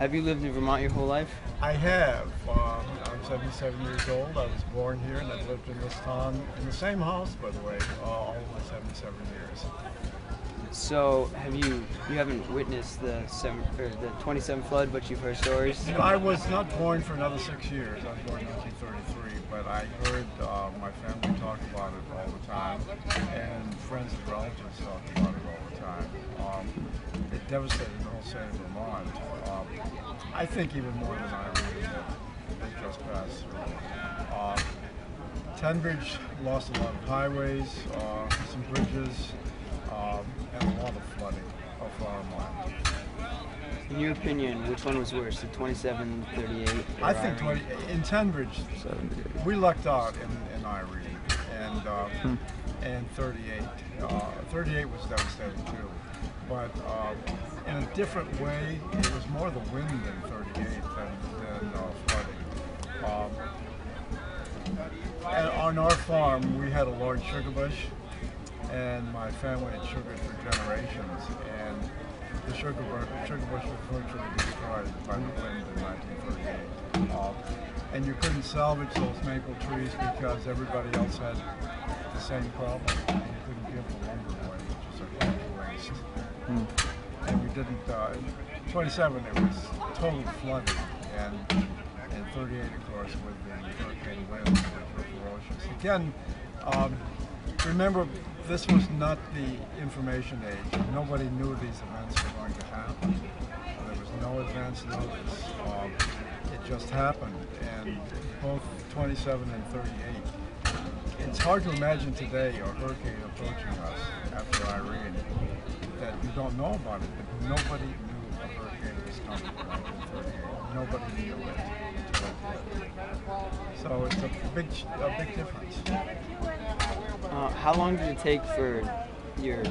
Have you lived in Vermont your whole life? I have. I'm 77 years old. I was born here and I've lived in this town in the same house, by the way, all of my 77 years. So you haven't witnessed the 27 flood, but you've heard stories? I was not born for another 6 years. I was born in 1933, but I heard my family talk about it all the time, and friends and relatives talk about it all the time. It devastated the whole state of Vermont. I think even more than Irene that just passed through. Tenbridge lost a lot of highways, some bridges, and a lot of flooding of farmland. In your opinion, which one was worse, the 27, 38? I think in Tenbridge, we lucked out in Irene, and 38. 38 was devastating too, but in a different way, it was more the wind in 38 than flooding. And on our farm, we had a large sugar bush, and my family had sugared for generations, and the sugar bush was virtually destroyed by the wind in 1938. And you couldn't salvage those maple trees because everybody else had the same problem. And you couldn't give the lumber away, which is a huge waste. And we didn't, in 27 it was total flooding, and 38 of course with the hurricane winds, which were ferocious. Again, remember, this was not the information age. Nobody knew these events were going to happen. There was no advance notice. It just happened, and both 27 and 38. It's hard to imagine today a hurricane approaching us after Irene that you don't know about it, but nobody knew a hurricane was coming in 1938. Nobody knew it until it did. So it's a big difference. How long did it take for your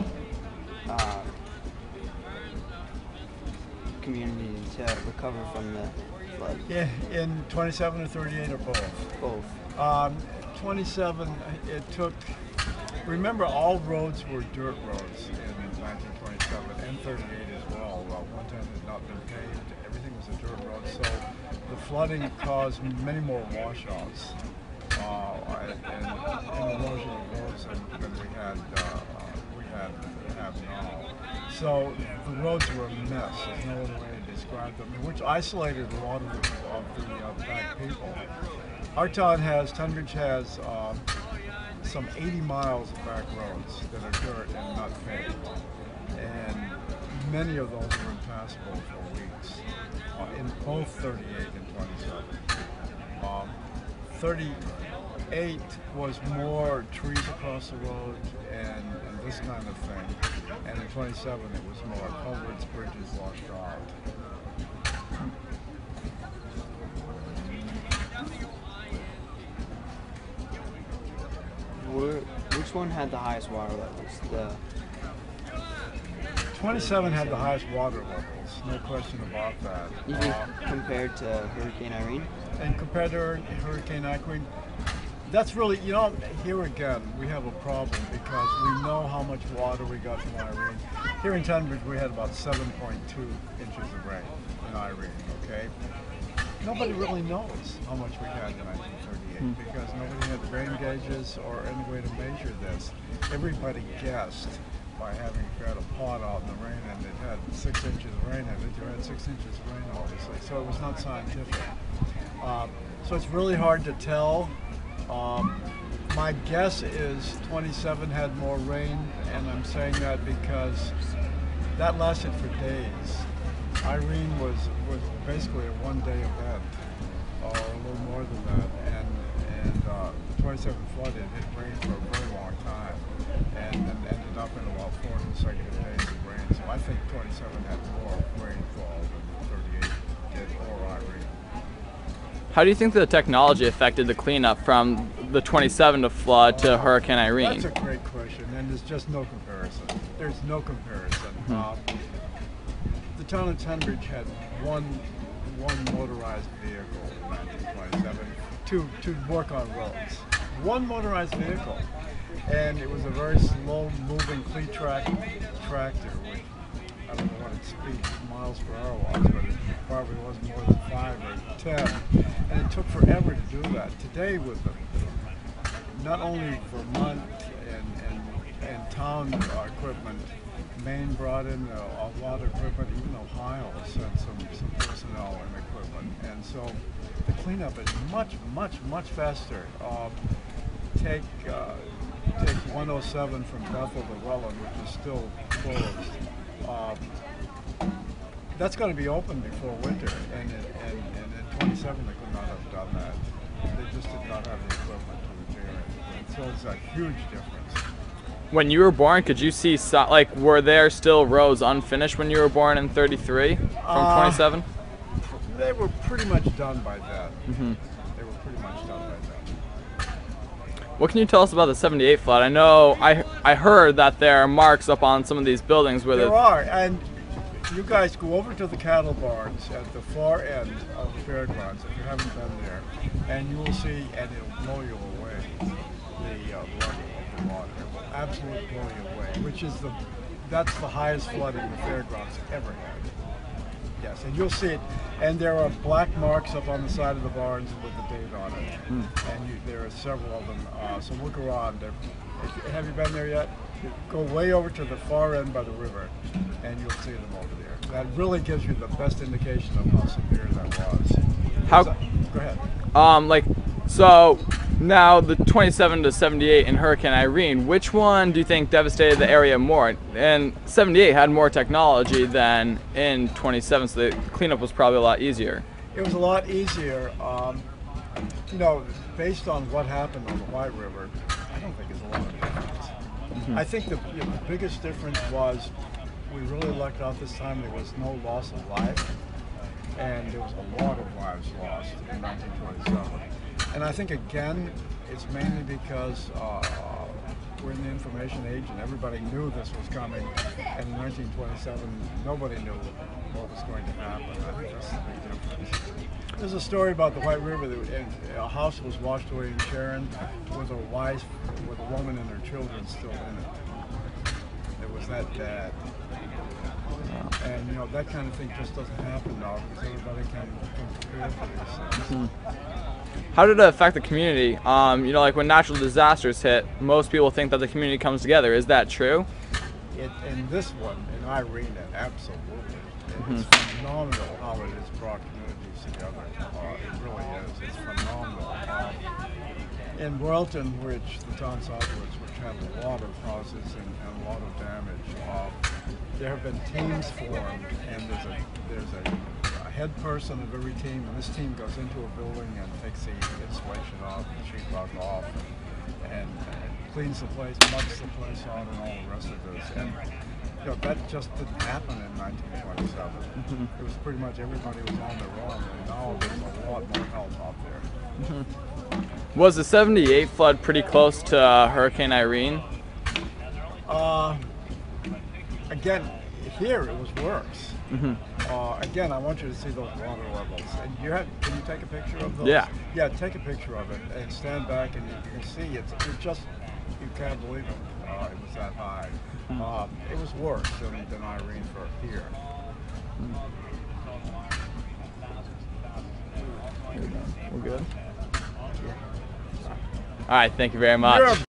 community to recover from the flood? Yeah, in 27 or 38 or both? Both. 27, it took, remember all roads were dirt roads in 1927 and 38 as well. One time had not been paved, everything was a dirt road, so the flooding caused many more washouts. And erosion of roads than we have now. So the roads were a mess. There's no other way to describe them, which isolated a lot of the back people. Our town Tenbridge has some 80 miles of back roads that are dirt and not paved, and many of those were impassable for weeks in both 38 and 27. 38 was more trees across the road and this kind of thing, and in 27 it was more culverts, bridges washed out. Which one had the highest water levels? 27 had the highest water levels, no question about that. Even compared to Hurricane Irene? And compared to Hurricane Irene, that's really, here again, we have a problem because we know how much water we got from Irene. Here in Tenbridge, we had about 7.2 inches of rain in Irene, okay? Nobody really knows how much we had in 1938 because nobody had rain gauges or any way to measure this. Everybody guessed by having got a pot out in the rain and it had 6 inches of rain in it. You had 6 inches of rain, obviously, so it was not scientific. So it's really hard to tell. My guess is 27 had more rain, and I'm saying that because that lasted for days. Irene was basically a one-day event, or a little more than that, and the 27 flood hit rain for a very long time, and then ended up in about 4 consecutive days of rain. So I think 27 had more rainfall than 38 did, or Irene. How do you think the technology affected the cleanup from the 27 to flood to Hurricane Irene? That's a great question, and there's just no comparison. There's no comparison. The town of Tenbridge had one motorized vehicle in 1927 to work on roads. One motorized vehicle, and it was a very slow-moving tractor, which I don't know what its speed miles per hour was, but probably wasn't more than 5 or 10, and it took forever to do that. Today, with not only Vermont and town equipment, Maine brought in a lot of equipment. Even Ohio sent some personnel and equipment, and so the cleanup is much faster. Take 107 from Bethel to Welland, which is still closed. That's going to be open before winter, and in 27 they could not have done that. They just did not have the equipment to repair it. So it's a huge difference. When you were born, could you see, like, were there still rows unfinished when you were born in 33 from 27? They were pretty much done by then. They were pretty much done by then. What can you tell us about the 78 flood? I know I heard that there are marks up on some of these buildings where there are, and you guys go over to the cattle barns at the far end of the fairgrounds if you haven't been there, and you will see, and it'll blow you away, the level of the water. It will absolutely blow you away, which is that's the highest flooding the fairgrounds ever had. Yes, and you'll see it, and there are black marks up on the side of the barns with the date on it, and there are several of them. So look around. Have you been there yet? Go way over to the far end by the river, and you'll see them over there. That really gives you the best indication of how severe that was. Go ahead. So now the 27 to 78 in Hurricane Irene, which one do you think devastated the area more? And 78 had more technology than in 27, so the cleanup was probably a lot easier. It was a lot easier. You know, based on what happened on the White River, I don't think there's a lot of difference. I think the biggest difference was we really lucked out this time. There was no loss of life, and there was a lot of lives lost in 1927. And I think, again, it's mainly because we're in the information age and everybody knew this was coming. And in 1927, nobody knew what was going to happen. I think that's the big difference. There's a story about the White River. A house was washed away in Sharon with a woman and her children still in it. It was that bad. And you know, that kind of thing just doesn't happen now because everybody can prepare for these things. How did it affect the community? You know, like when natural disasters hit, most people think that the community comes together. Is that true? In this one, in Irene, absolutely. It's phenomenal how it has brought communities together. It really is. It's phenomenal. In Royalton, which the town southwards, which had a lot of houses and a lot of damage, there have been teams formed, and there's a head person of every team, and this team goes into a building and takes the insulation off, the sheetrock off, and cleans the place, muds the place out, and all the rest of this. And you know, that just didn't happen in 1927. It was pretty much everybody was on their own, and now there's a lot more help out there. Was the 78 flood pretty close to Hurricane Irene? Again, here it was worse. Again, I want you to see those water levels. And can you take a picture of those? Yeah. Yeah, take a picture of it and stand back and you can see it's just, you can't believe it. It was that high. It was worse than Irene for here. We're good? All right, thank you very much.